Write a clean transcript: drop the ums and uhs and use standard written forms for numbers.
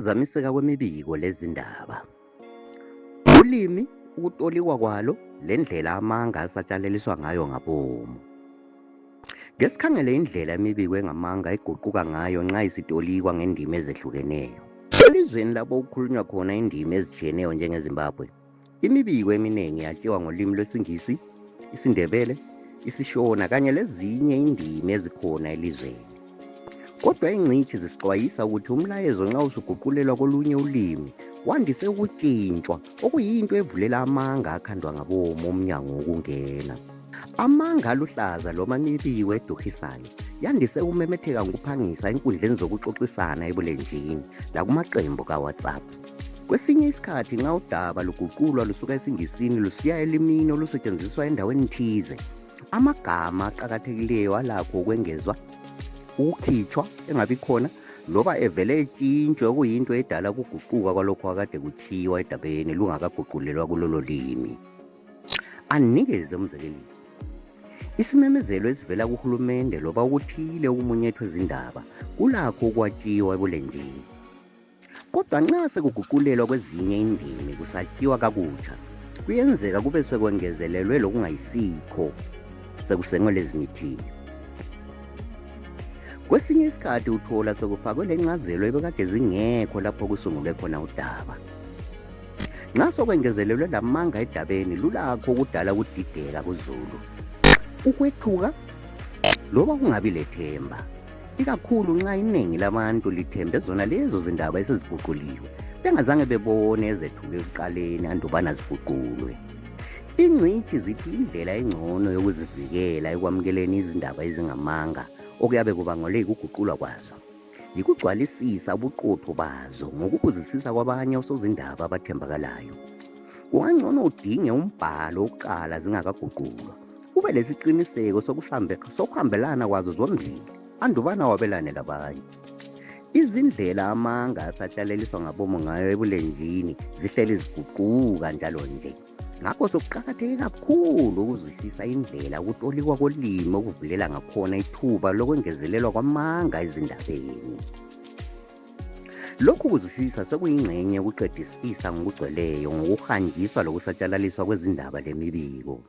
Ukuphazamiseka kwemibiko lezindaba. Ulimi, ukutolikwa kwalo, le ndlela amanga asatshalaliswa ngayo ngabomu. Ngesikhangele indlela imibiko engamanga eguquka ngayo nxa isitolikwa ngendima ezehlukeneyo. Elizweni lapho kukhulunywa khona indima ezitshiyeneyo njengeZimbabwe, imibiko eminingi yatshiwa ngolimi lwesiNgisi, isiNdebele, isiShona kanye lezinye indimi ezikhona elizweni. Kodwa ingcitshi zisixwayisa ukuthi umlayezo nxa usuguqulelwa kolunye ulimi wandise ukutshintshwa, okuyinto evulela amanga akhandwa ngabomu umnyango wokungena. Amanga aluhlaza noma imibiko edukisayo yandise ukumemetheka ngokuphangisa enkundleni zokuxoxisana ebulenjini nakumaqembu kaWhatsApp. Kwesinye isikhathi nxa udaba luguqulwa lusuka esiNgisini lusiya elimini olusetshenziswa endaweni thize, amagama aqakathekileyo alakho ukwengezwa, ukukhitshwa engabi khona, loba evele etshintshwe okuyinto edala ukuguquka kwalokho akade kuthiwa edabeni lungakaguqulelwa kulolo limi. Anikeze umzekeliso. Isimemezelo esivela kuhulumende loba ukuthile ukumunyethwa izindaba kulakho ukwatshiwa ebulenjini. Kodwa nxa sekuguqulelwa kwezinye indimi kusathiwa kakutsha, kuyenzeka kube sekwengezelelwe lokungayisikho, sekusengelwe ezimithini. Kwesinye isikhathi uthola sekufakwe le ncazelo ebekade zingekho lapho kusungulwe khona udaba. Nxa sokwengezelelwe lamanga edabeni lulakho ukudala ukudideka kuzulu, ukwethuka loba kungabi lethemba, ikakhulu nxa iningi labantu lithembe zona lezo zindaba eseziguquliwe bengazange bebone ezethulwe ekuqaleni andubana ziguqulwe. Ingcitshi zithi indlela engcono yokuzivikela ekwamukeleni izindaba ezingamanga okuyabe kubangole ukuguqulwa kwazo yikugcwalisisa ubuqotho bazo ngokubuzisisa kwabanye osozindaba abathembakalayo. Kungangcono udinge umbhalo wokuqala zingakaguqulwa, ube lesiqiniseko sokuhambelana kwazo zombili andubana wabelane labanye. Izindlela amanga asatshalaliswa ngabomu ngayo ebulenjini zihleli ziguquka njalo nje. Ngakho sokuqakatheke kakhulu ukuzwisisa indlela ukutolikwa kolimi okuvulela ngakhona ithuba lokwengezelelwa kwamanga ezindabeni. Lokhu kuzwisisa sekuyingxenye yokuqedisisa ngokugcweleyo ngokuhanjiswa lokusatshalaliswa kwezindaba lemibiko.